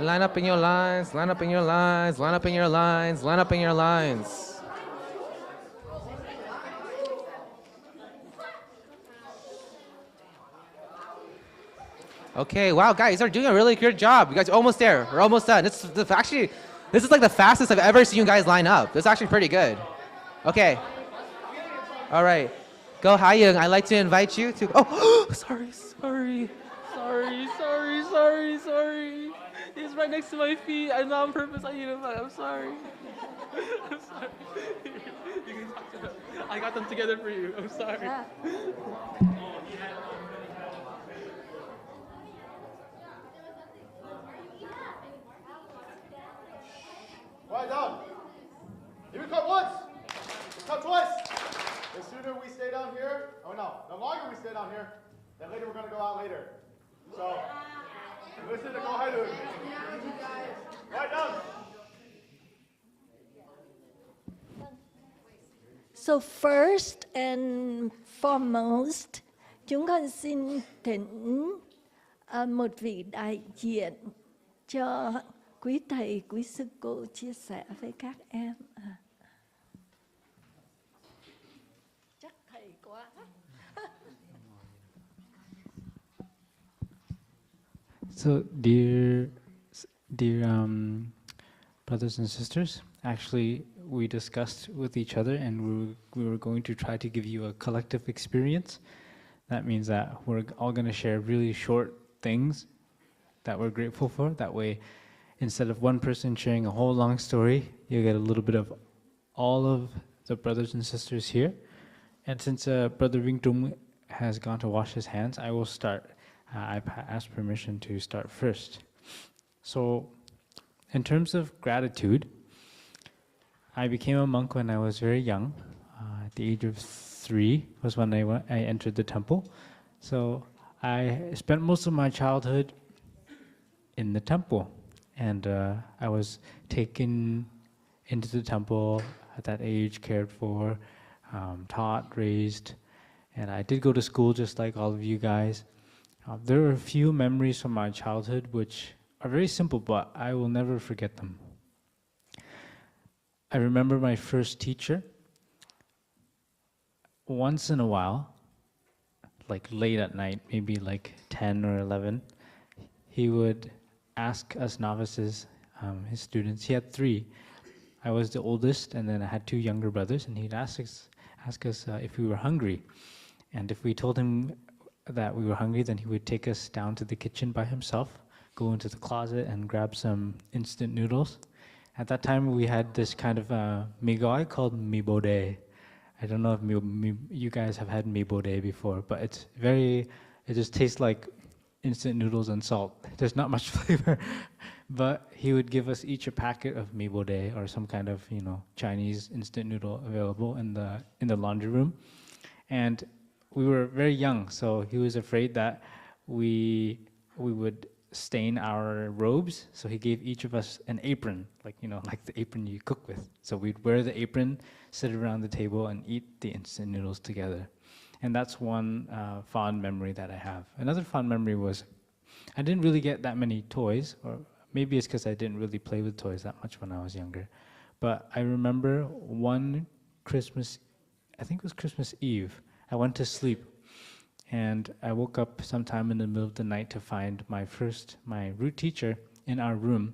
Line up in your lines, line up in your lines, line up in your lines, line up in your lines. Okay, wow, guys, you're doing a really good job. You guys are almost there. We're almost done. This is like the fastest I've ever seen you guys line up. This is actually pretty good. Okay. All right. Go Hayoung, I'd like to invite you to. Oh, sorry. He's right next to my feet. I'm not on purpose. I hit him. I'm sorry. I'm sorry. You can talk to them. I got them together for you. I'm sorry. Yeah. Quiet down. You can cut once. You cut twice. The sooner we stay down here, the longer we stay down here, then later we're going to go out later. So, listen to go ahead. Quiet down. So first and foremost, chúng con xin thỉnh một vị đại diện cho quý thầy, quý sư cô chia sẻ với các em. Chắc thầy quá. So, dear brothers and sisters, actually, we discussed with each other, and we were going to try to give you a collective experience. That means that we're all going to share really short things that we're grateful for. That way, instead of one person sharing a whole long story, you get a little bit of all of the brothers and sisters here. And since Brother Vinh Trung has gone to wash his hands, I will start. I've asked permission to start first. So, in terms of gratitude, I became a monk when I was very young. At the age of 3 was when I entered the temple. So I spent most of my childhood in the temple. And I was taken into the temple at that age, cared for, taught, raised. And I did go to school just like all of you guys. There are a few memories from my childhood which are very simple, but I will never forget them. I remember my first teacher. Once in a while, like late at night, maybe like 10 or 11, he would ask us novices, his students. He had 3. I was the oldest, and then I had 2 younger brothers, and he'd ask us if we were hungry. And if we told him that we were hungry, then he would take us down to the kitchen by himself, go into the closet and grab some instant noodles. At that time, we had this kind of mì gói called mì bồ đề. I don't know if you guys have had mì bồ đề before, but it just tastes like instant noodles and salt. There's not much flavor. But he would give us each a packet of mì bồ đề or some kind of, Chinese instant noodle available in the laundry room. And we were very young, so he was afraid that we would stain our robes, so he gave each of us an apron, like the apron you cook with. So we'd wear the apron, sit around the table, and eat the instant noodles together. And that's one fond memory that I have. Another fond memory was, I didn't really get that many toys, or maybe it's because I didn't really play with toys that much when I was younger. But I remember one Christmas, I think it was Christmas Eve, I went to sleep. And I woke up sometime in the middle of the night to find my root teacher in our room,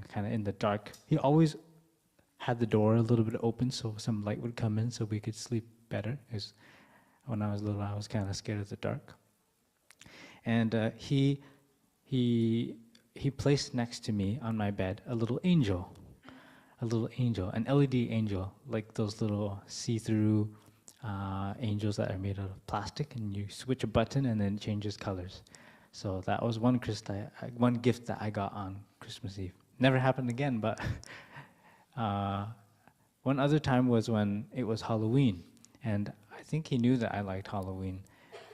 kind of in the dark. He always had the door a little bit open so some light would come in so we could sleep better. Because when I was little, I was kind of scared of the dark. And he placed next to me on my bed a little angel, an LED angel, like those little see-through angels that are made out of plastic, and you switch a button and then it changes colors. So that was one gift that I got on Christmas Eve. Never happened again, but one other time was when it was Halloween, and I think he knew that I liked Halloween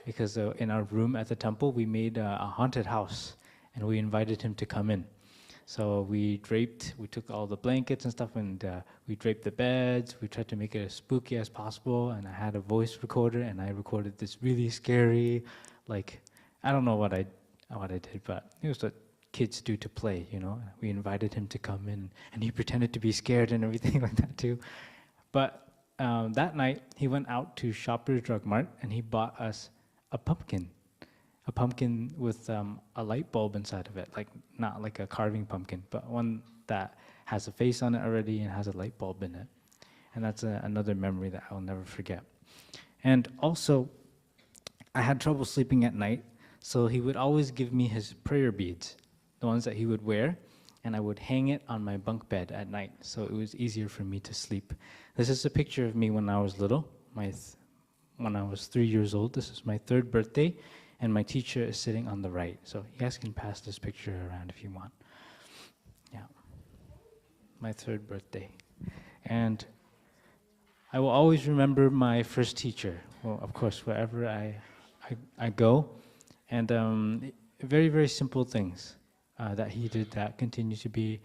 because in our room at the temple we made a haunted house, and we invited him to come in. So we took all the blankets and stuff, and we draped the beds. We tried to make it as spooky as possible, and I had a voice recorder, and I recorded this really scary, I don't know what I did, but it was kids do to play, you know. We invited him to come in, and he pretended to be scared and everything like that too. But that night, he went out to Shoppers Drug Mart, and he bought us a pumpkin with a light bulb inside of it, like not like a carving pumpkin, but one that has a face on it already and has a light bulb in it. And that's another memory that I'll never forget. And also, I had trouble sleeping at night, so he would always give me his prayer beads, the ones that he would wear, and I would hang it on my bunk bed at night, so it was easier for me to sleep. This is a picture of me when I was little, when I was 3 years old. This is my 3rd birthday, and my teacher is sitting on the right. So you guys can pass this picture around if you want. Yeah, my 3rd birthday. And I will always remember my first teacher. Well, of course, wherever I go. And very, very simple things that he did that continue to be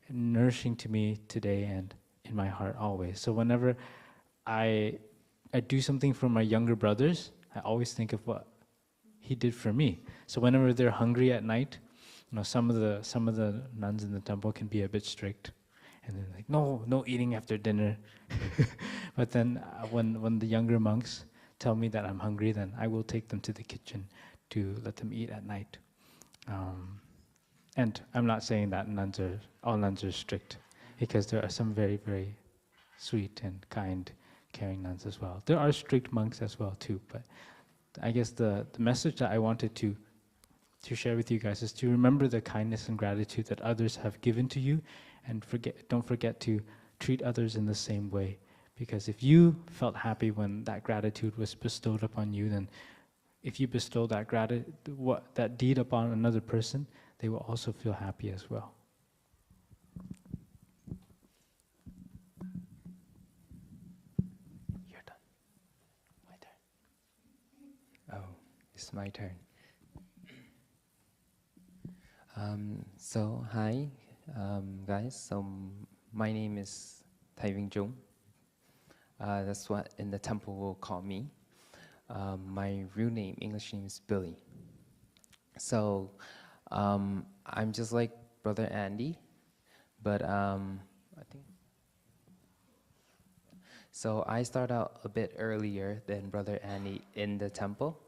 nourishing to me today and in my heart always. So whenever I do something for my younger brothers, I always think of what he did for me. So whenever they're hungry at night, you know, some of the nuns in the temple can be a bit strict, and they're like, no eating after dinner. But then when the younger monks tell me that I'm hungry, then I will take them to the kitchen to let them eat at night. And I'm not saying that all nuns are strict, because there are some very, very sweet and kind, caring nuns as well. There are strict monks as well too, but I guess the message that I wanted to share with you guys is to remember the kindness and gratitude that others have given to you, and don't forget to treat others in the same way. Because if you felt happy when that gratitude was bestowed upon you, then if you bestow that deed upon another person, they will also feel happy as well. You're done. My turn. Oh, it's my turn. So hi, guys. So my name is Thầy Vinh Trung. That's what in the temple will call me. My real name, English name is Billy. So I'm just like Brother Andy, but I think. So I start out a bit earlier than Brother Andy in the temple.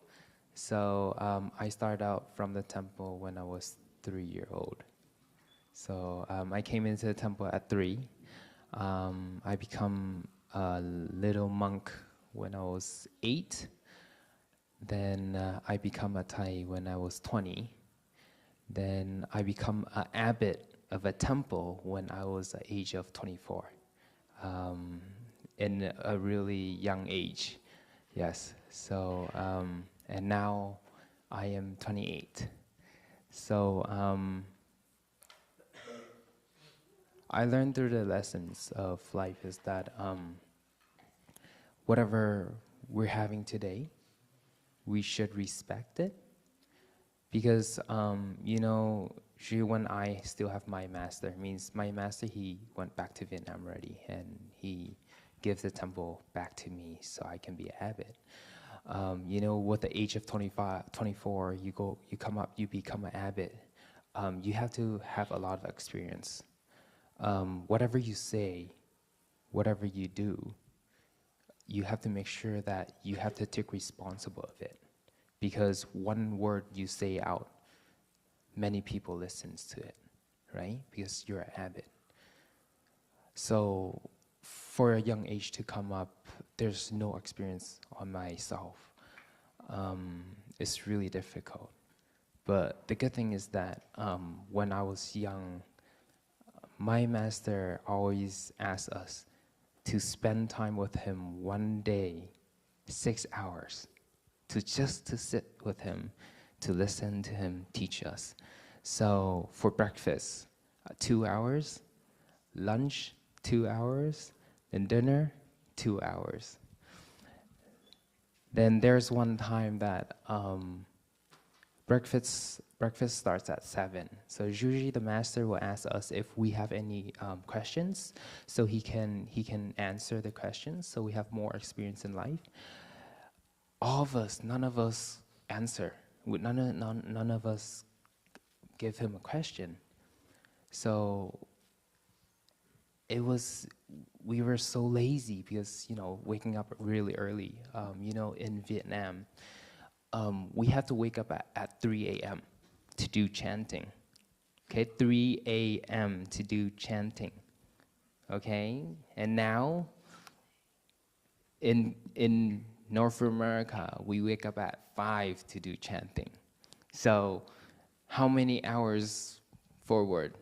So I started out from the temple when I was 3-year-old. So I came into the temple at 3. I become a little monk when I was 8. Then I become a Thai when I was 20. Then I become an abbot of a temple when I was the age of 24. In a really young age, yes. So and now I am 28. So I learned through the lessons of life is that whatever we're having today, we should respect it. Because, you know, when I still have my master, means my master, he went back to Vietnam already, and he gives the temple back to me so I can be an abbot. You know, with the age of 25, 24, you come up, you become an abbot. You have to have a lot of experience. Whatever you say, whatever you do, you have to make sure that you have to take responsible of it. Because one word you say out, many people listens to it, right? Because you're an abbot. So for a young age to come up, there's no experience on myself. It's really difficult. But the good thing is that when I was young, my master always asked us to spend time with him one day, 6 hours, just to sit with him, to listen to him teach us. So for breakfast, 2 hours, lunch, 2 hours, then dinner, 2 hours. Then there's one time that breakfast starts at 7. So usually the master will ask us if we have any questions, so he can answer the questions, so we have more experience in life. None of us answer. None of us give him a question. So we were so lazy because, waking up really early. In Vietnam, we have to wake up at 3 a.m. to do chanting. Okay, 3 a.m. to do chanting. Okay, and now in North America, we wake up at 5 to do chanting. So how many hours forward?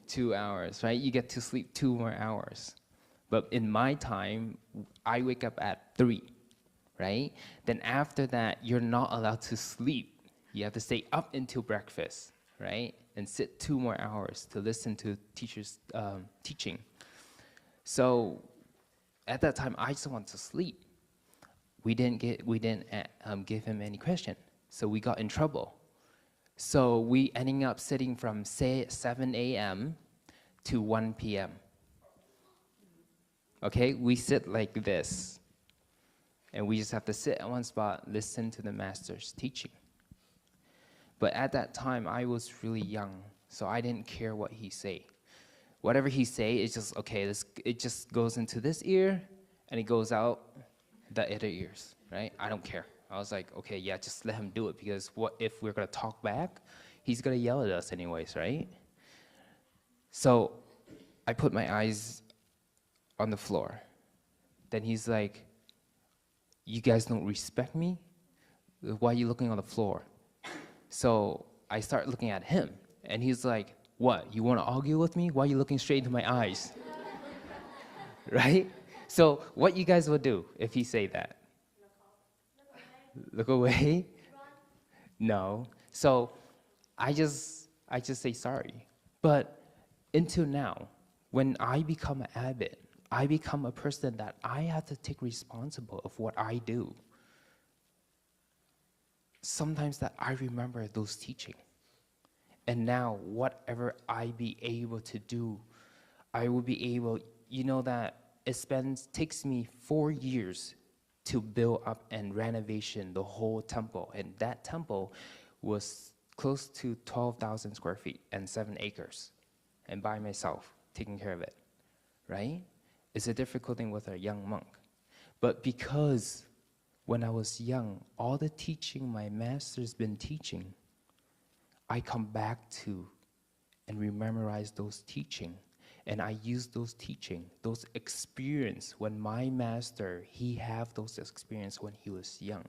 2 hours, right? You get to sleep 2 more hours. But in my time, I wake up at 3, right? Then after that, you're not allowed to sleep. You have to stay up until breakfast, right? And sit 2 more hours to listen to teachers teaching. So at that time, I just want to sleep. We didn't give him any question, so we got in trouble. So we ending up sitting from say 7 a.m. to 1 p.m. Okay, we sit like this, and we just have to sit at one spot, listen to the master's teaching. But at that time, I was really young, so I didn't care what he say. Whatever he say, it's just okay. It just goes into this ear, and it goes out the other ears, right? I don't care. I was like, okay, yeah, just let him do it, because what if we're gonna talk back? He's gonna yell at us anyways, right? So I put my eyes on the floor. Then he's like, you guys don't respect me? Why are you looking on the floor? So I start looking at him, and he's like, what, you wanna argue with me? Why are you looking straight into my eyes? Right? So what you guys would do if he say that? Look away? No. So I just say sorry. But until now, when I become an abbot, I become a person that I have to take responsible of what I do. Sometimes that I remember those teaching. And now whatever I be able to do, I will be able, that takes me 4 years to build up and renovation the whole temple. And that temple was close to 12,000 square feet and 7 acres. And by myself, taking care of it, right? It's a difficult thing with a young monk. But because when I was young, all the teaching my master's been teaching, I come back to and rememorize those teaching. And I use those teaching, those experience when my master, he have those experience when he was young,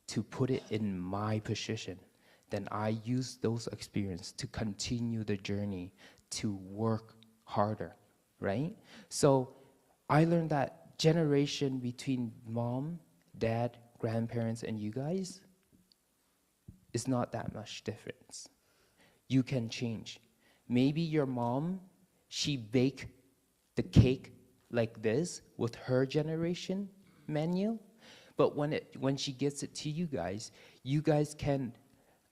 to put it in my position. Then I use those experience to continue the journey, to work harder, right? So I learned that generation between mom, dad, grandparents, and you guys is not that much difference. You can change. Maybe your mom, she bake the cake like this with her generation menu, but when she gets it to you guys can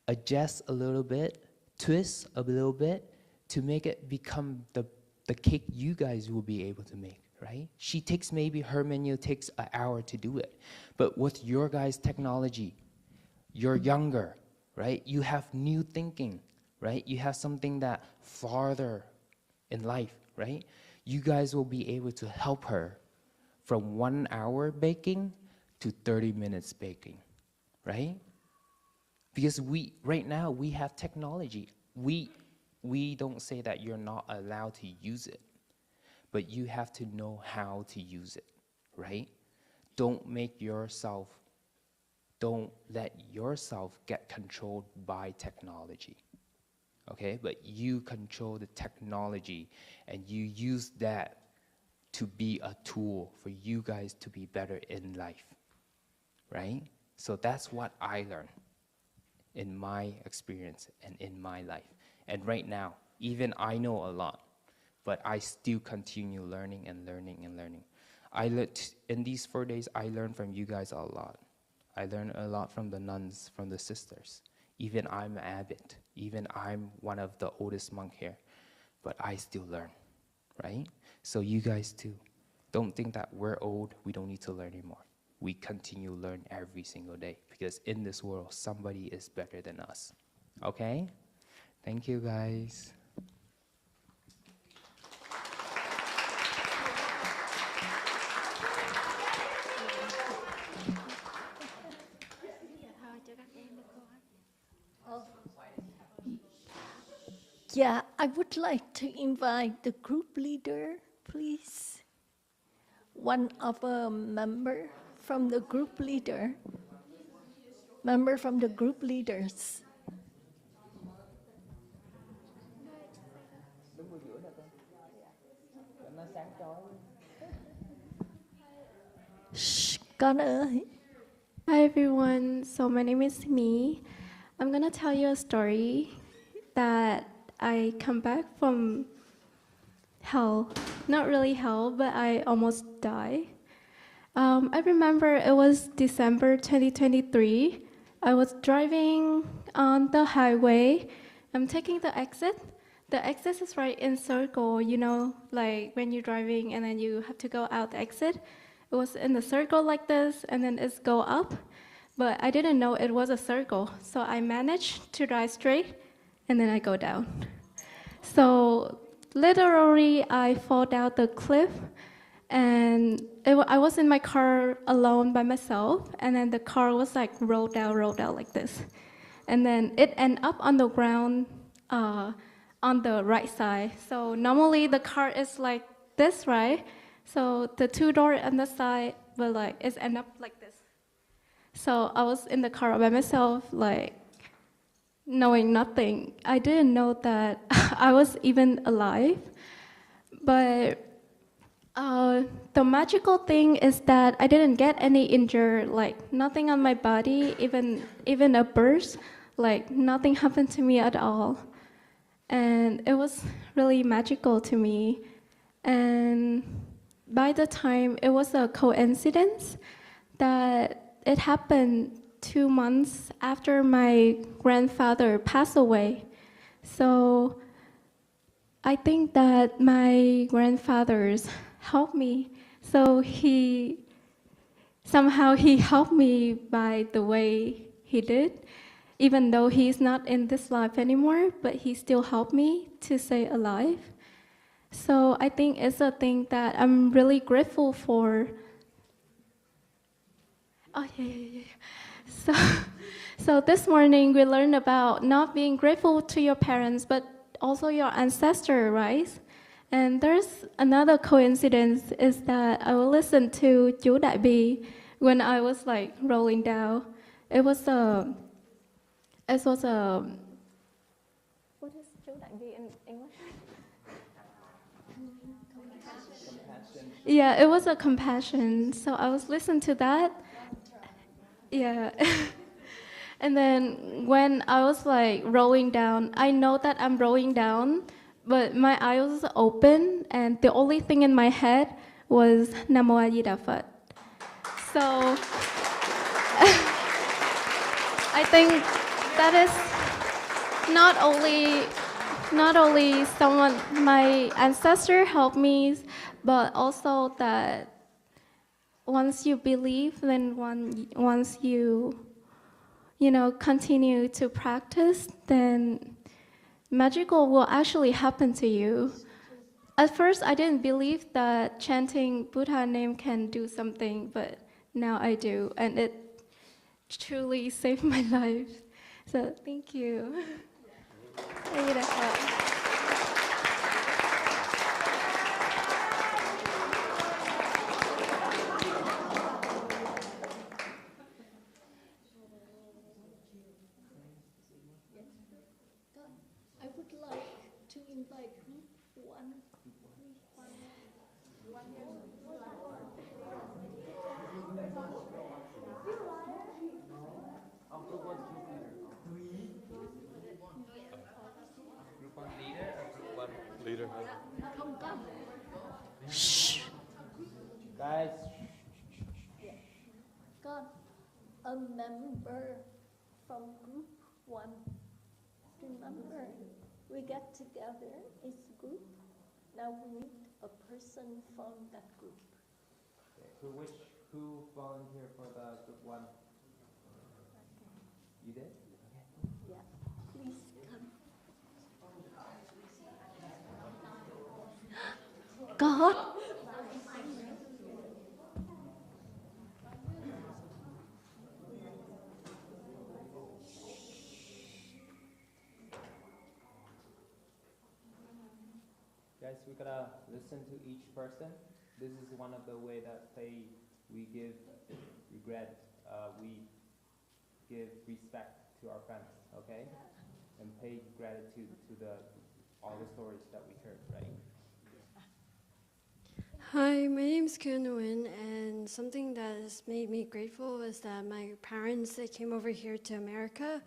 adjust a little bit, twist a little bit to make it become the cake you guys will be able to make, right? She takes, maybe her menu takes an hour to do it, but with your guys' technology, you're younger, right? You have new thinking, right? You have something that farther in life, right? You guys will be able to help her from 1 hour baking to 30 minutes baking, right? Because right now we have technology. We don't say that you're not allowed to use it, but you have to know how to use it, right? Don't let yourself get controlled by technology. Okay, but you control the technology and you use that to be a tool for you guys to be better in life, right? So that's what I learned in my experience and in my life. And right now, even I know a lot, but I still continue learning and learning and learning. In these 4 days, I learned from you guys a lot. I learned a lot from the nuns, from the sisters. Even I'm an abbot. Even I'm one of the oldest monk here. But I still learn, right? So you guys too. Don't think that we're old, we don't need to learn anymore. We continue to learn every single day, because in this world, somebody is better than us. Okay? Thank you, guys. Yeah, I would like to invite the group leader, please. One of a member from the group leader. Member from the group leaders. Shh, con ơi. Hi everyone, so my name is Me. I'm gonna tell you a story that I come back from hell. Not really hell, but I almost died. I remember it was December 2023. I was driving on the highway. I'm taking the exit. The exit is right in circle, you know, like when you're driving and then you have to go out the exit. It was in the circle like this, and then it's go up. But I didn't know it was a circle, so I managed to drive straight, and then I go down. So literally, I fall down the cliff, and I was in my car alone by myself, and then the car was like rolled down like this. And then it ended up on the ground on the right side. So normally the car is like this, right? So the two doors on the side will like, it's end up like this. So I was in the car by myself, like knowing nothing. I didn't know that I was even alive. But the magical thing is that I didn't get any injured, like nothing on my body, even a burst, like nothing happened to me at all. And it was really magical to me. And by the time, it was a coincidence that it happened 2 months after my grandfather passed away. So I think that my grandfather's helped me. So somehow he helped me by the way he did. Even though he's not in this life anymore, but he still helped me to stay alive. So I think it's a thing that I'm really grateful for. Oh, yeah. So this morning we learned about not being grateful to your parents, but also your ancestor, right? And there's another coincidence is that I will listen to Chú Đại Bì when I was like rolling down. It was a what is Chú Đại Bì in English? Yeah, it was a compassion. So I was listening to that. Yeah. And then when I was like rolling down, I know that I'm rolling down, but my eyes was open, and the only thing in my head was Nam Mô A Di Đà Phật. So I think that is not only someone, my ancestor helped me, but also that once you believe, then once you continue to practice, then magical will actually happen to you. At first, I didn't believe that chanting Buddha name can do something, but now I do, and it truly saved my life. So thank you. I would like to invite group one. Leader. Không có. Shh. Guys. Con, a member from group one. Remember, we get together as a group. Now we need a person from that group. Who volunteered for the group one? You did? Yeah, please. God. Guys, we gotta listen to each person. This is one of the way that we give regret, we give respect to our friends, okay? And pay gratitude to all the stories that we heard, right? Hi, my name is Karen Nguyen, and something that has made me grateful is that my parents, they came over here to America.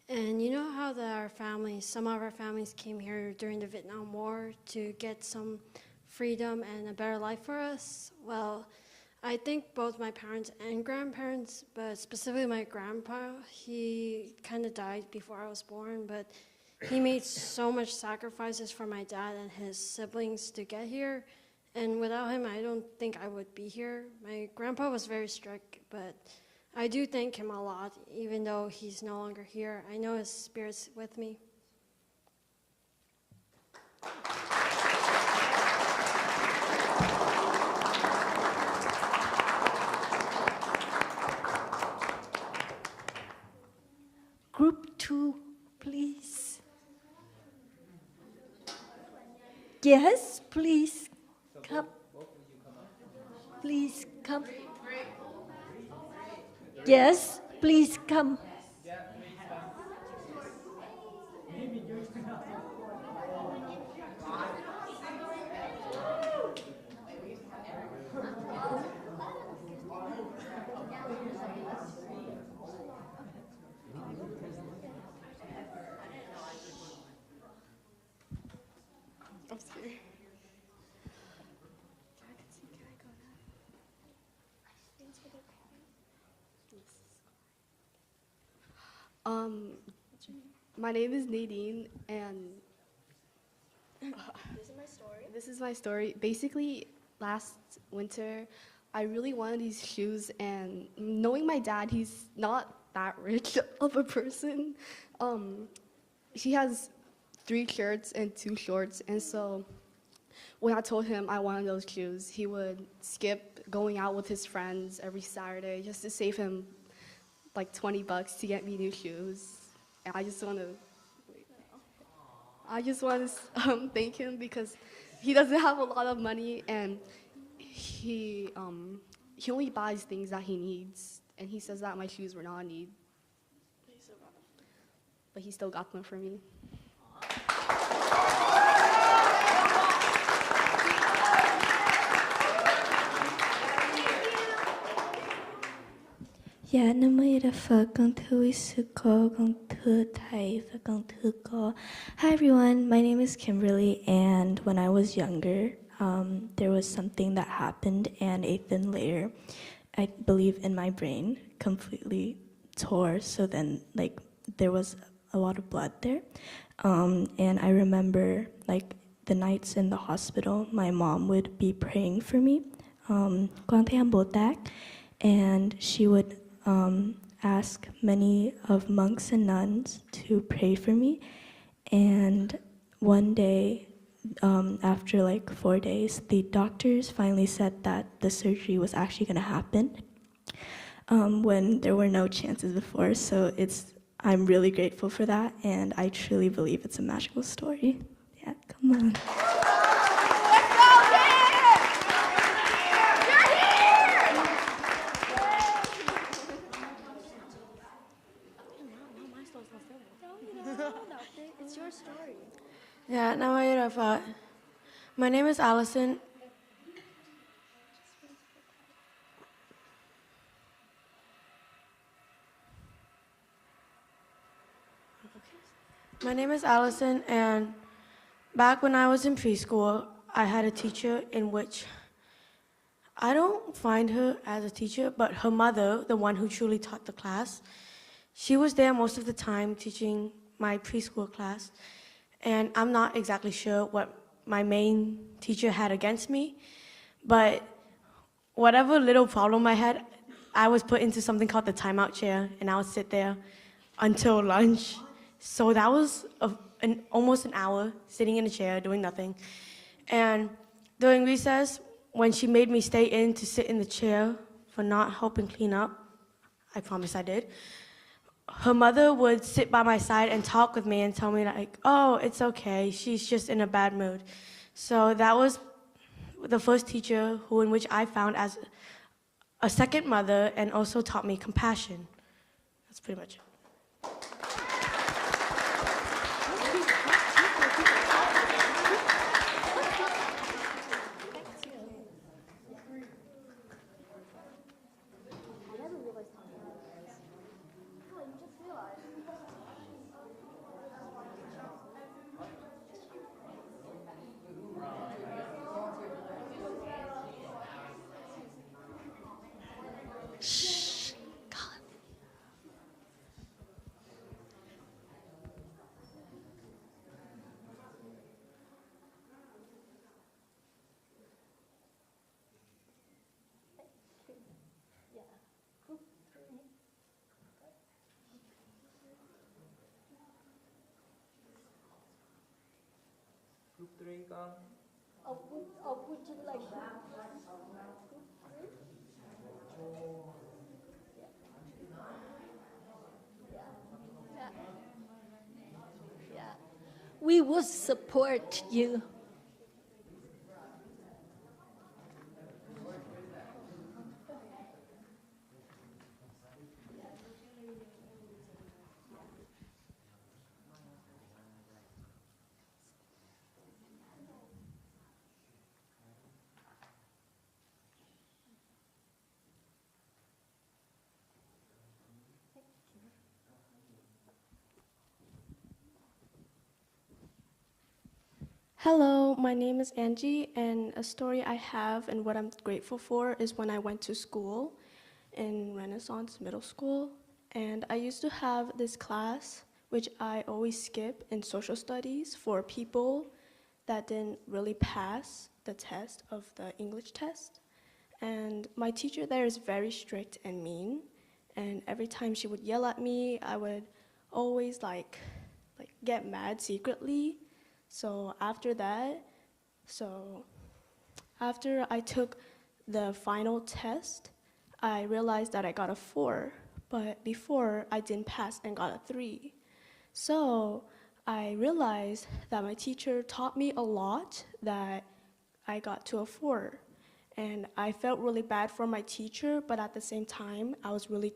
And you know how some of our families came here during the Vietnam War to get some freedom and a better life for us? Well, I think both my parents and grandparents, but specifically my grandpa, he kind of died before I was born, but he made so much sacrifices for my dad and his siblings to get here. And without him, I don't think I would be here. My grandpa was very strict, but I do thank him a lot, even though he's no longer here. I know his spirit's with me. Group 2, please. Yes, please come. Please come. Yes, please come. I'm scared. My name is Nadine, and this is my story. Basically, last winter, I really wanted these shoes, and knowing my dad, he's not that rich of a person. He has 3 shirts and 2 shorts, and so when I told him I wanted those shoes, he would skip going out with his friends every Saturday just to save him like $20 to get me new shoes. And I just want to thank him because he doesn't have a lot of money, and he only buys things that he needs. And he says that my shoes were not a need, but he still got them for me. Dạ, Nam Mô Di Đà Phật, con thưa quý sư cô, con thưa thầy và con thưa cô. Hi everyone, my name is Kimberly, and when I was younger, there was something that happened, and a thin layer, I believe in my brain, completely tore. So then, like, there was a lot of blood there, and I remember, like, the nights in the hospital, my mom would be praying for me. Con Thế Âm Bồ Tát, and she would ask many of monks and nuns to pray for me. And one day, after like 4 days, the doctors finally said that the surgery was actually going to happen when there were no chances before. So I'm really grateful for that, and I truly believe it's a magical story. Yeah, come on. It's your story. Yeah, Nam Mô Di Đà Phật. My name is Allison. My name is Allison, and back when I was in preschool, I had a teacher in which I don't find her as a teacher, but her mother, the one who truly taught the class, she was there most of the time teaching my preschool class. And I'm not exactly sure what my main teacher had against me, but whatever little problem I had, I was put into something called the timeout chair, and I would sit there until lunch. So that was almost an hour sitting in a chair doing nothing. And during recess, when she made me stay in to sit in the chair for not helping clean up, I promise I did, her mother would sit by my side and talk with me and tell me like, oh, it's okay, she's just in a bad mood. So that was the first teacher in which I found as a second mother and also taught me compassion. That's pretty much it. Shh. God. Group 3 con. Would you like Yeah. We will support you. Hello, my name is Angie, and a story I have and what I'm grateful for is when I went to school in Renaissance Middle School, and I used to have this class which I always skip in social studies for people that didn't really pass the test of the English test. And my teacher there is very strict and mean, and every time she would yell at me, I would always like get mad secretly. So after I took the final test, I realized that I got a 4, but before I didn't pass and got a 3. So I realized that my teacher taught me a lot that I got to a 4. And I felt really bad for my teacher, but at the same time, I was really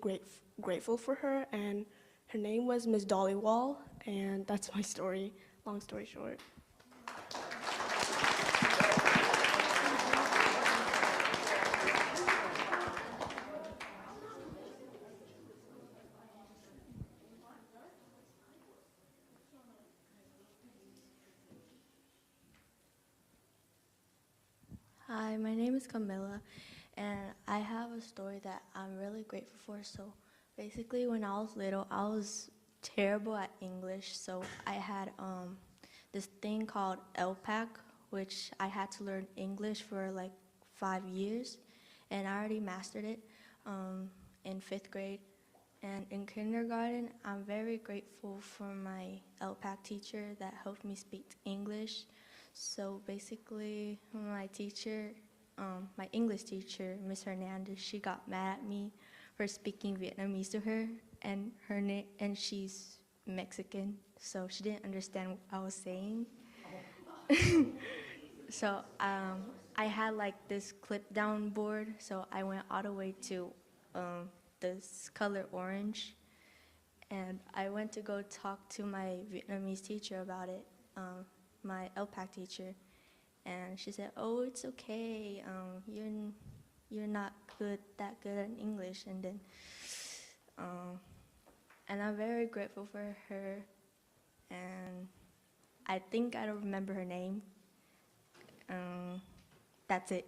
grateful for her, and her name was Miss Dollywall, and that's my story, long story short. Hi, my name is Camilla, and I have a story that I'm really grateful for. So basically, when I was little, I was terrible at English, so I had this thing called LPAC, which I had to learn English for like 5 years, and I already mastered it in 5th grade. And in kindergarten, I'm very grateful for my LPAC teacher that helped me speak English. So basically, my teacher, my English teacher, Miss Hernandez, she got mad at me for speaking Vietnamese to her, and she's Mexican, so she didn't understand what I was saying. So I had like this clip down board, so I went all the way to this color orange, and I went to go talk to my Vietnamese teacher about it, my LPAC teacher, and she said, "Oh, it's okay. You're not that good at English." And then, and I'm very grateful for her. And I think I don't remember her name. That's it.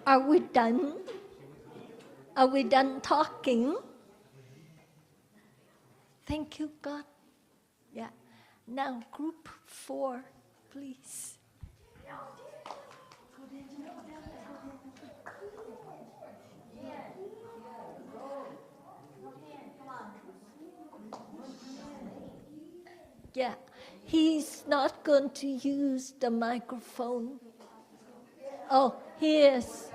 Are we done? Are we done talking? Thank you, God. Yeah. Now, group 4, please. Yeah, he's not going to use the microphone. Oh, he is.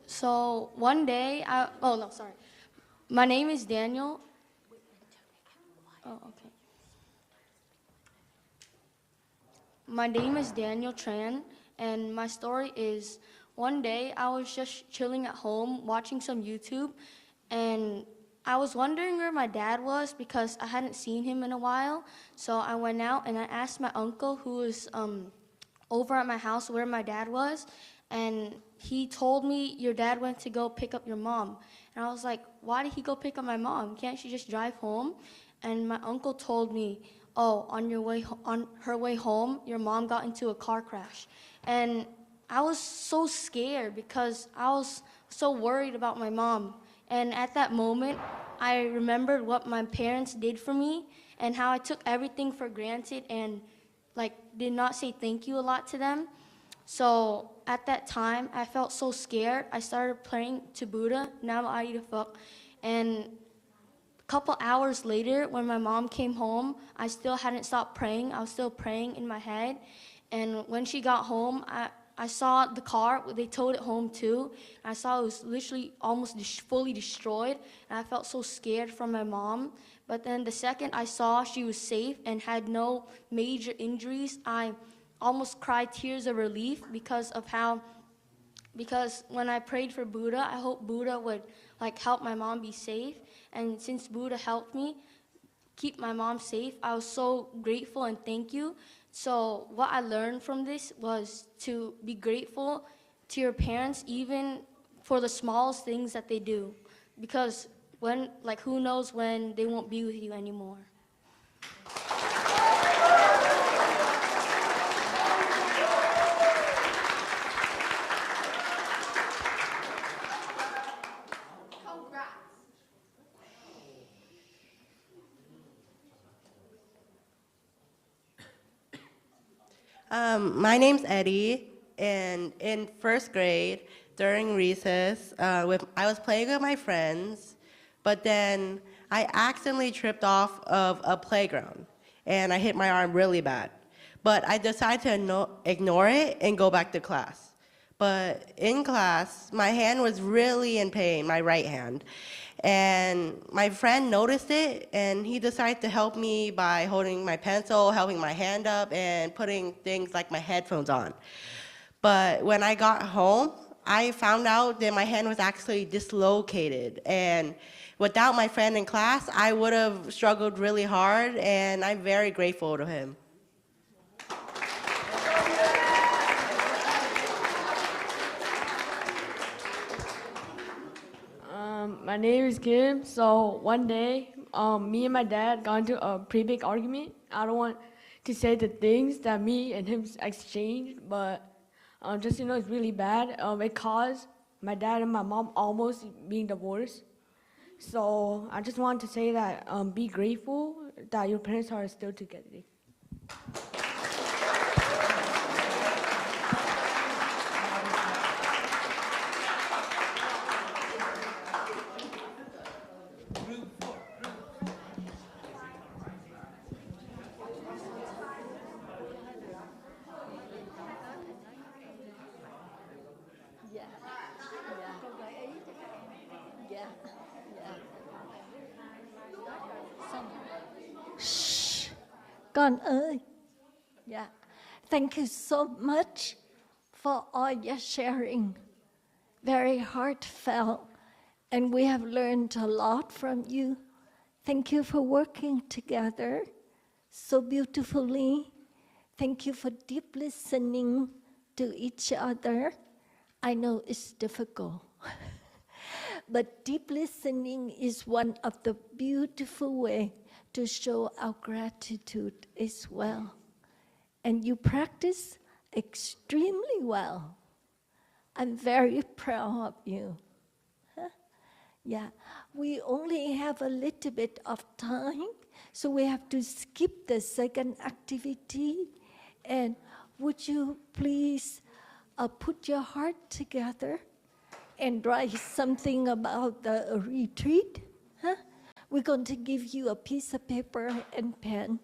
So one day, oh no, sorry. My name is Daniel. Oh, okay. My name is Daniel Tran, and my story is one day I was just chilling at home watching some YouTube, and I was wondering where my dad was because I hadn't seen him in a while. So I went out and I asked my uncle who was over at my house where my dad was, and he told me your dad went to go pick up your mom. And I was like, why did he go pick up my mom? Can't she just drive home? And my uncle told me, oh, on her way home, your mom got into a car crash. And I was so scared because I was so worried about my mom. And at that moment, I remembered what my parents did for me and how I took everything for granted and did not say thank you a lot to them. So at that time, I felt so scared. I started praying to Buddha, Nam Adi Phật, and a couple hours later, when my mom came home, I still hadn't stopped praying. I was still praying in my head. And when she got home, I saw the car. They towed it home too. I saw it was literally almost fully destroyed. And I felt so scared for my mom. But then the second I saw she was safe and had no major injuries, I almost cried tears of relief because when I prayed for Buddha, I hope Buddha would help my mom be safe. And since Buddha helped me keep my mom safe, I was so grateful and thank you. So what I learned from this was to be grateful to your parents, even for the smallest things that they do, because who knows when they won't be with you anymore. My name's Eddie, and in first grade, during recess, I was playing with my friends, but then I accidentally tripped off of a playground, and I hit my arm really bad. But I decided to ignore it and go back to class. But in class, my hand was really in pain, my right hand. And my friend noticed it, and he decided to help me by holding my pencil, helping my hand up, and putting things like my headphones on. But when I got home, I found out that my hand was actually dislocated. And without my friend in class, I would have struggled really hard, and I'm very grateful to him. My name is Kim. So one day, me and my dad got into a pretty big argument. I don't want to say the things that me and him exchanged, but just it's really bad. It caused my dad and my mom almost being divorced. So I just want to say that be grateful that your parents are still together. Con ơi. Yeah. Thank you so much for all your sharing. Very heartfelt. And we have learned a lot from you. Thank you for working together so beautifully. Thank you for deep listening to each other. I know it's difficult, but deep listening is one of the beautiful ways to show our gratitude as well. And you practice extremely well. I'm very proud of you. Yeah, we only have a little bit of time, so we have to skip the second activity. And would you please put your heart together and write something about the retreat? We're going to give you a piece of paper and pen.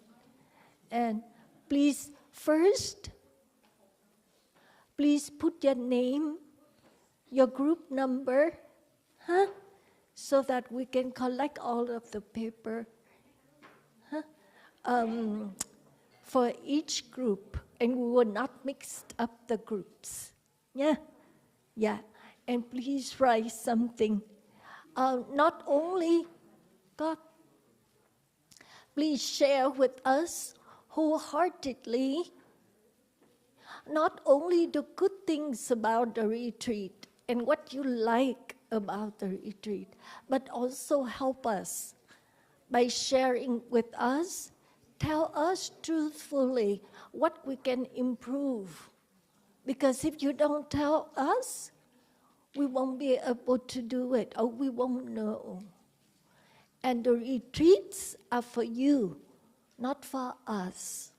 And please, first, please put your name, your group number, so that we can collect all of the paper for each group, and we will not mix up the groups. Yeah, and please write something. Not only, God, please share with us wholeheartedly not only the good things about the retreat and what you like about the retreat, but also help us by sharing with us. Tell us truthfully what we can improve. Because if you don't tell us, we won't be able to do it, or we won't know. And the retreats are for you, not for us.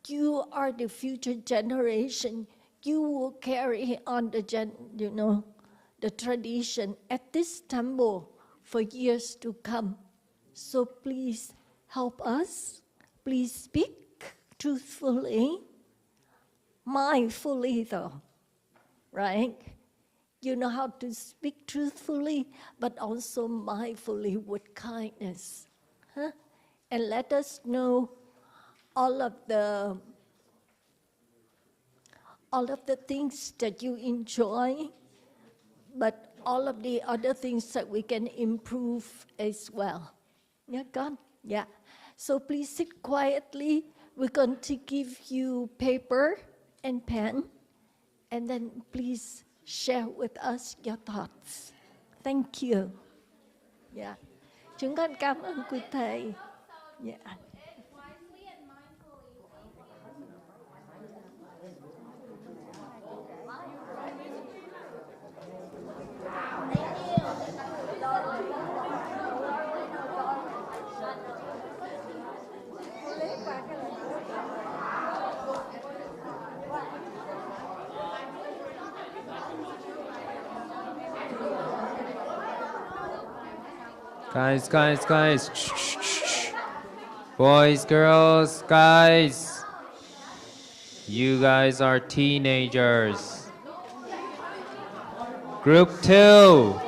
You are the future generation. You will carry on the tradition at this temple for years to come. So please help us. Please speak truthfully, mindfully though, right? You know how to speak truthfully, but also mindfully with kindness. And let us know all of the things that you enjoy, but all of the other things that we can improve as well. Yeah, God? Yeah. So please sit quietly. We're going to give you paper and pen, and then please share with us your thoughts. Thank you. Yeah. Chúng con cảm ơn quý thầy. Yeah. Guys. Shh. Boys, girls, guys. You guys are teenagers. Group 2.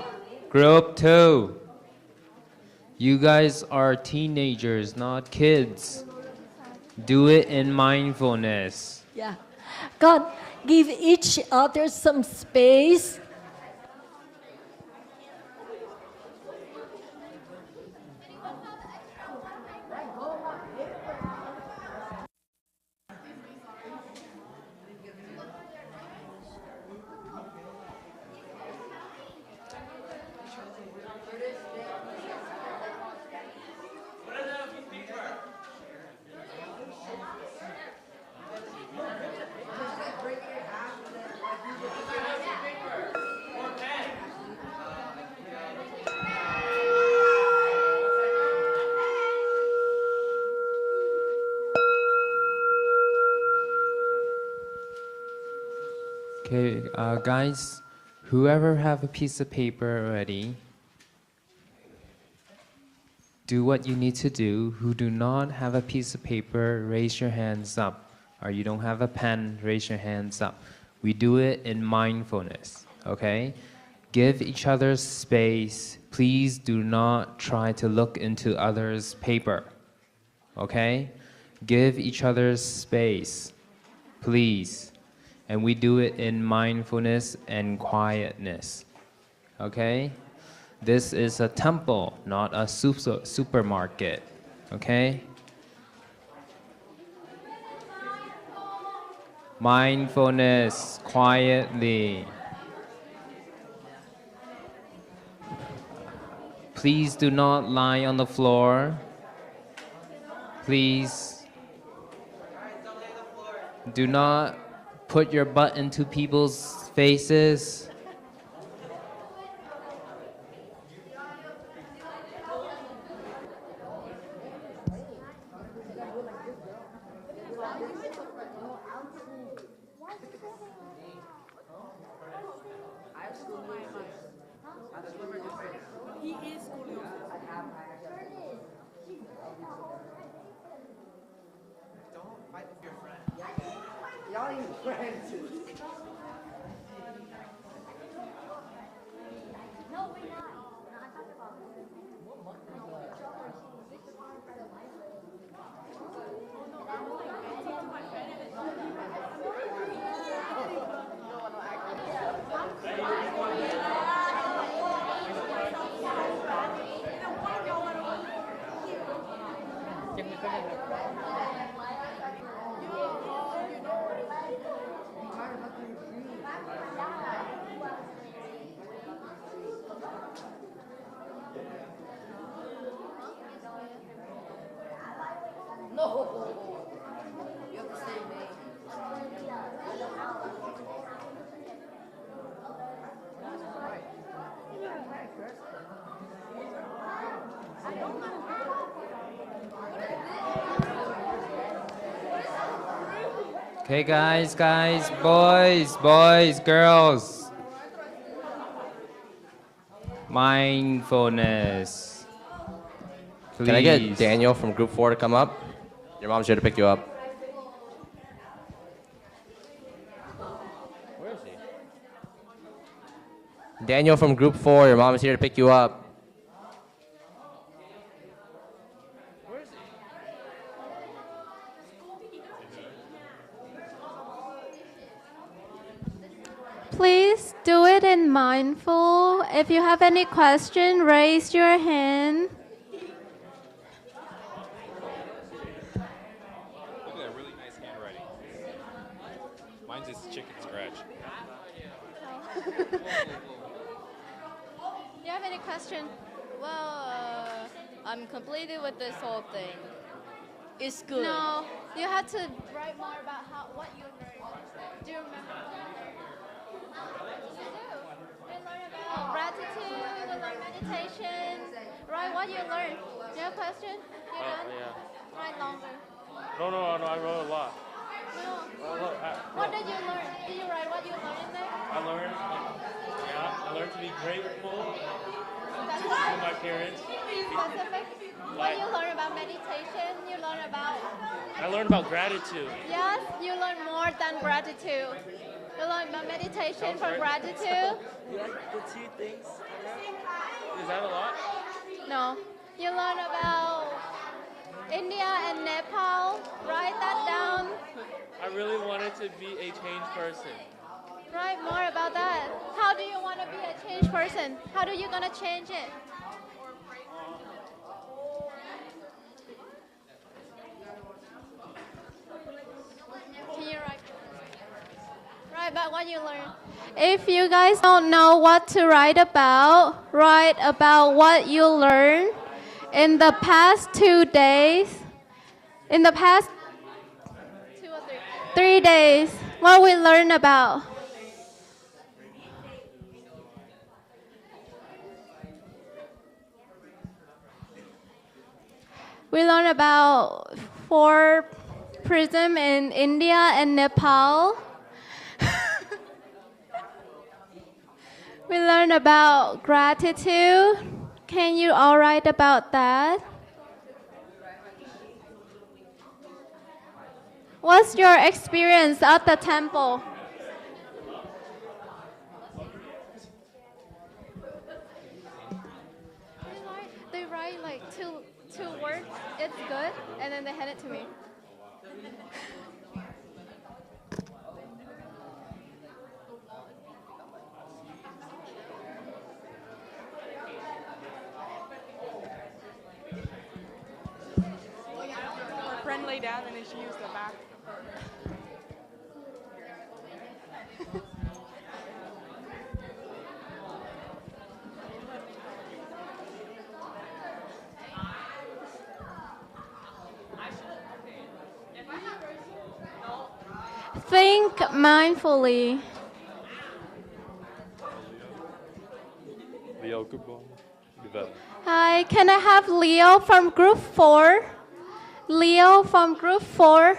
You guys are teenagers, not kids. Do it in mindfulness. Yeah. God, give each other some space. Okay, guys, whoever have a piece of paper already, do what you need to do. Who do not have a piece of paper, raise your hands up. Or you don't have a pen, raise your hands up. We do it in mindfulness, okay? Give each other space. Please do not try to look into others' paper, okay? Give each other space, please. And we do it in mindfulness and quietness, okay? This is a temple, not a supermarket, okay? Mindfulness, quietly. Please do not lie on the floor. Please do not put your butt into people's faces. Okay, guys, boys, girls. Mindfulness. Please. Can I get Daniel from Group 4 to come up? Your mom's here to pick you up. Where is he? Daniel from Group 4, your mom is here to pick you up. Please do it in mindful. If you have any question, raise your hand. Look at that really nice handwriting. Mine's just chicken scratch. Do you have any question? Well, I'm completed with this whole thing. It's good. No, you have to write more about what you learned. Do you remember? Gratitude, you learn meditation. Write what you learned. Do you have a question? You done? Yeah. Write longer. No, I wrote a lot. No. What did you learn? Did you write what you learned in there? I learned to be grateful to my parents. Specific? What you learn about meditation? You learn about... I learned about gratitude. Yes, you learn more than gratitude. You learn about meditation for gratitude. The two things. Is that a lot? No. You learn about India and Nepal. Write that down. I really wanted to be a changed person. Write more about that. How do you want to be a changed person? How are you going to change it? Can you write? Write about what you learned. If you guys don't know what to write about what you learned in the past 2 days. In the past 2 or 3 days, what we learned about. We learned about 4 prisms in India and Nepal. We learned about gratitude. Can you all write about that? What's your experience at the temple? They write like two words, it's good, and then they hand it to me. Her friend lay down and then she used the back. think mindfully. Leo, good boy. Good job. Hi, can I have Leo from group 4? Leo from group 4.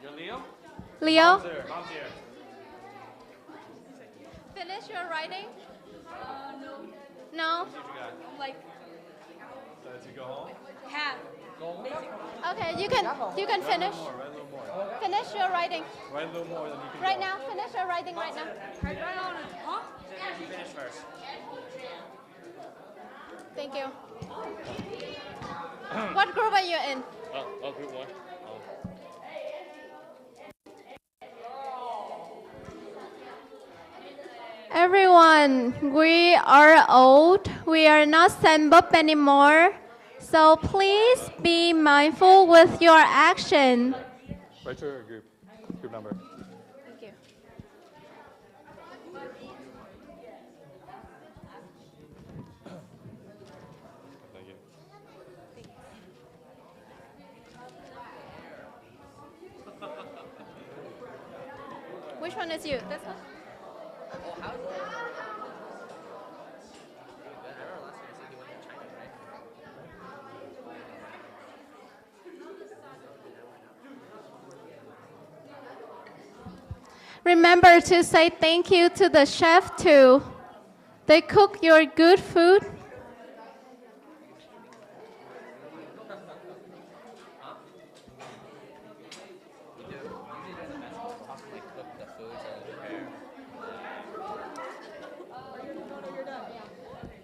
You're Leo? Leo? Mom's here. Mom's here. Finish your writing? No. Let's see what you got. Like Let's you go home. half. Go home? Okay, you can finish. Write a little more. Finish your writing. Write a little more than you can Right go. now, finish your writing right now. You finish first. Thank you. What group are you in? Oh, group 1. Oh. Everyone, we are old. We are not Sambop anymore. So please be mindful with your action. Write your group number. Thank you. Thank you. Which one is you? This one? Remember to say thank you to the chef too. They cook your good food.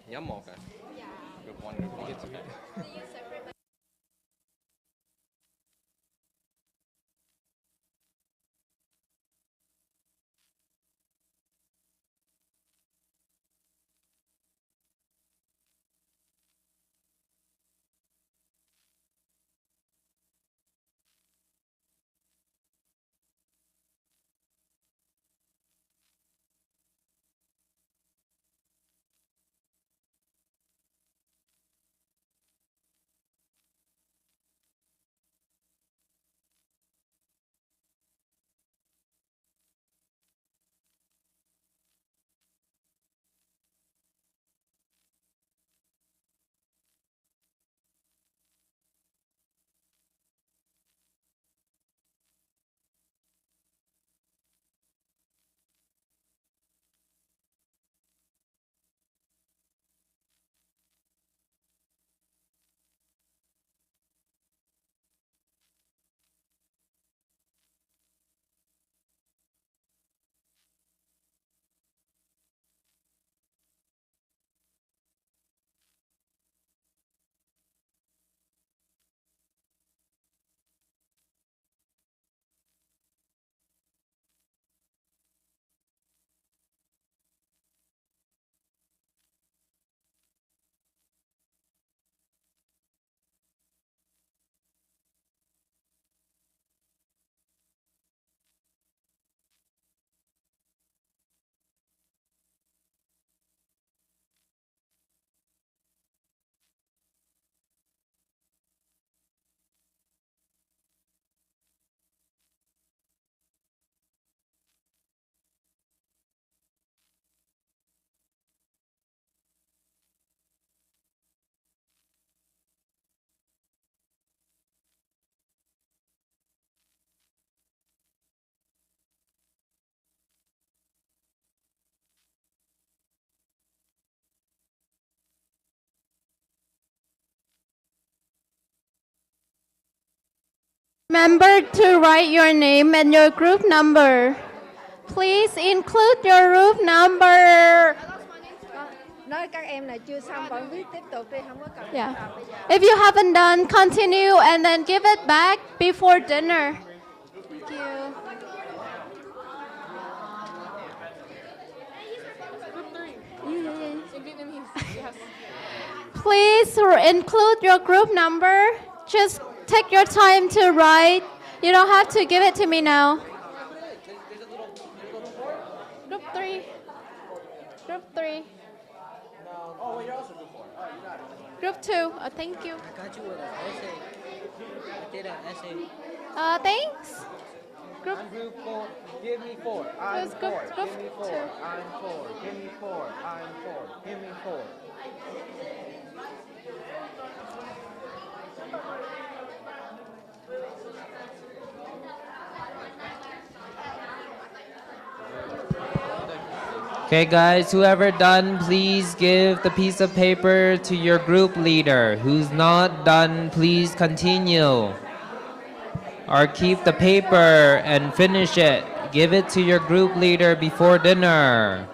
Nhóm 1 à? Group 1, group 1. Remember to write your name and your group number. Please include your group number. Nói các em này chưa xong vẫn viết tiếp tục đi, không có cần Yeah. làm bây giờ. If you haven't done, continue and then give it back before dinner. Thank you. Please include your group number. Just take your time to write. You don't have to give it to me now. Group 3. Group 3. Oh, wait, you're also group 4. Oh, you got it. Group 2. Thank you. I got you with an essay. I did an essay. Thanks. Group I'm group Give me 4. I'm Let's go- 4. go Give me 4. to- I'm 4. Give me 4. I'm 4. Give me 4. Okay, guys, whoever done, please give the piece of paper to your group leader. Who's not done, please continue. Or keep the paper and finish it. Give it to your group leader before dinner.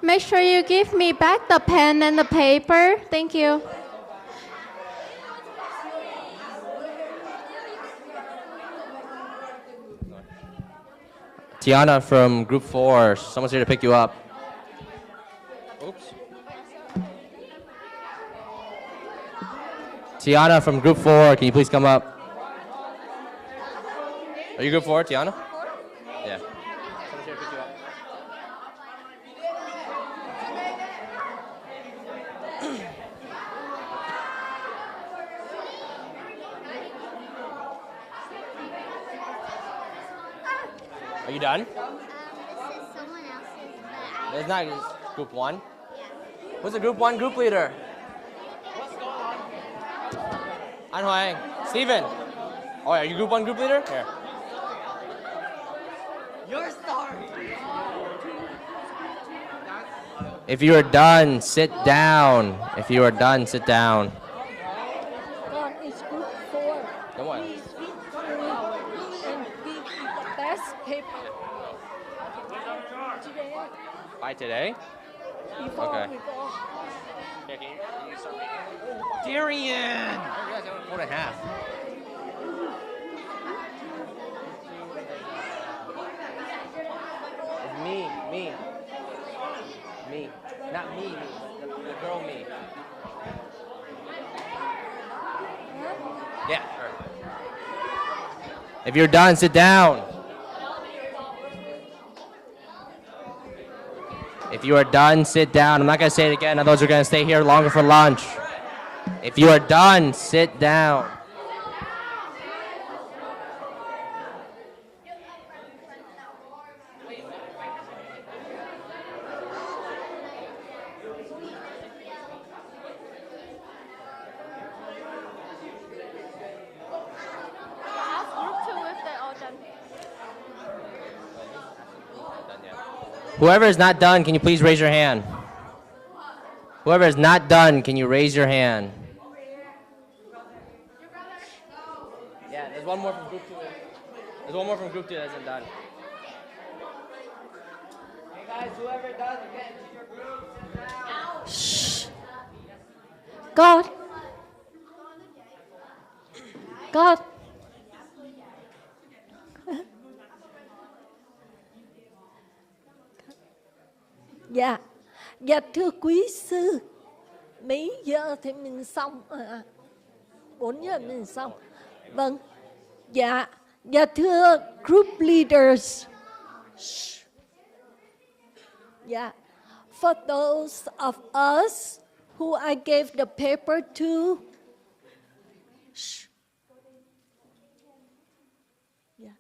Make sure you give me back the pen and the paper. Thank you. Tiana from Group 4, someone's here to pick you up. Oops. Tiana from Group 4, can you please come up? Are you Group 4, Tiana? Yeah. Someone's here to pick you up. Are you done? This is someone else's, but It's not it's Group 1. Who's the Group 1 group leader? An Hoang. Steven. Oh, are you Group 1 group leader? Here. Your story. If you are done, sit down. If you are done, sit down. Con is group 4. Come on. Please read through and give the best paper. Today, By today? before Okay. we go. Yeah, can you start reading? Darian! Four and a half. It's me. Me. Not me, but the girl me. Yeah, her. If you're done, sit down. If you are done, sit down. I'm not going to say it again, otherwise we're going to stay here longer for lunch. If you are done, sit down. Ask group 2 if they're all done. Whoever is not done, can you please raise your hand? Whoever is not done, can you raise your hand? Yeah, there's one more from group 2. There's one more from group 2 that isn't done. Hey guys, whoever does get into your group. Shh. God. God. Dạ, dạ thưa quý sư, mấy giờ thì mình xong? 4 giờ mình xong. Vâng, dạ, dạ thưa group leaders. Yeah, for those of us who I gave the paper to, yeah.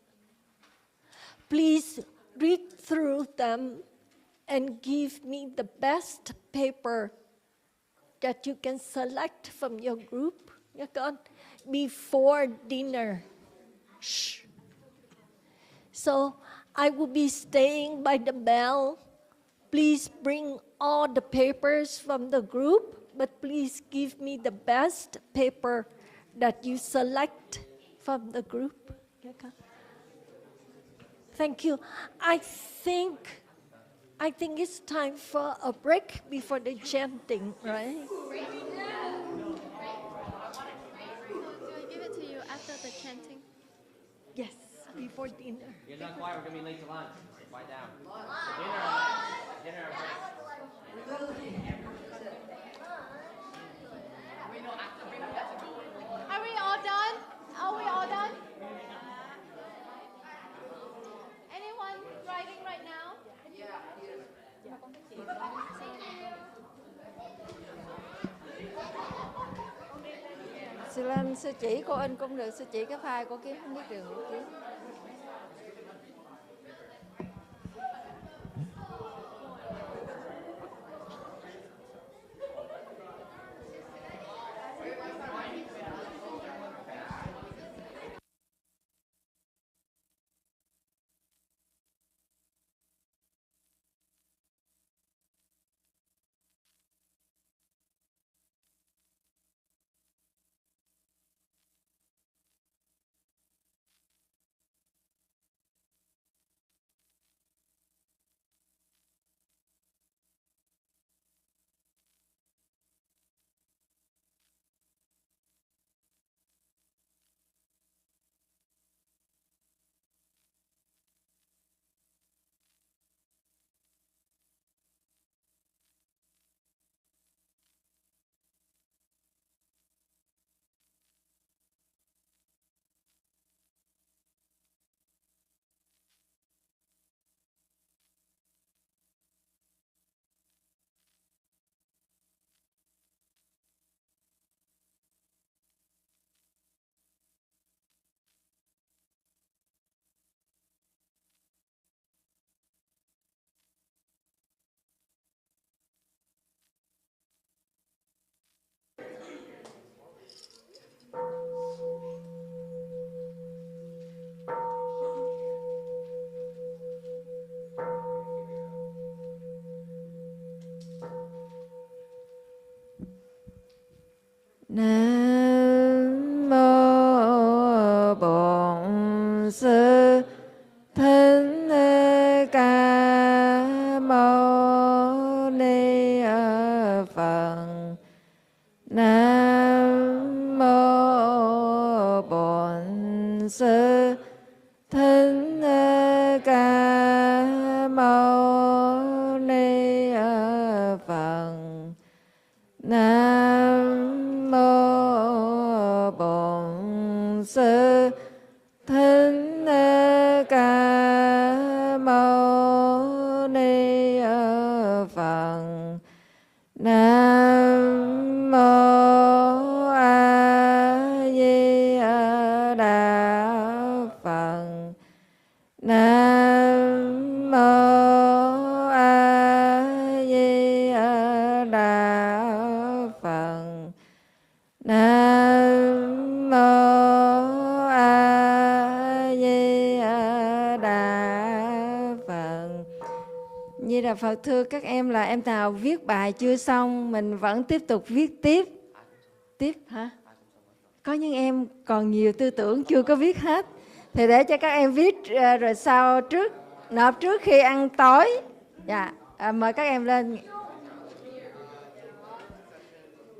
Please read through them and give me the best paper that you can select from your group, nha con, before dinner. Shh. So I will be staying by the bell. Please bring all the papers from the group, but please give me the best paper that you select from the group. Thank you. I think it's time for a break before the chanting, right? Do I give it to you after the chanting? Yes, before dinner. You're not quiet, we're going to be late to lunch. Quiet down. Dinner Are we all done? Are we all done? Anyone writing right now? Sư Lan, sư chỉ cô in cũng được, sư chỉ cái file cô kiếm không biết đường để kiếm. Nam mô Bổn Sư Thích Ca Mâu Ni Phật. Nam mô Bổn Sư Thích Ca Mâu Ni Phật. Nam mô Bổn Sư Thích Ca Mâu Ni Phật. Nam mô A Di Đà Phật. Nam mô A Di Đà Phật. Nam mô A Di Đà Phật. Như Đà Phật thưa các em là em nào viết bài chưa xong mình vẫn tiếp tục viết tiếp. Tiếp hả? Có những em còn nhiều tư tưởng chưa có viết hết. Thì để cho các em viết rồi sau nộp trước khi ăn tối. Dạ, mời các em lên.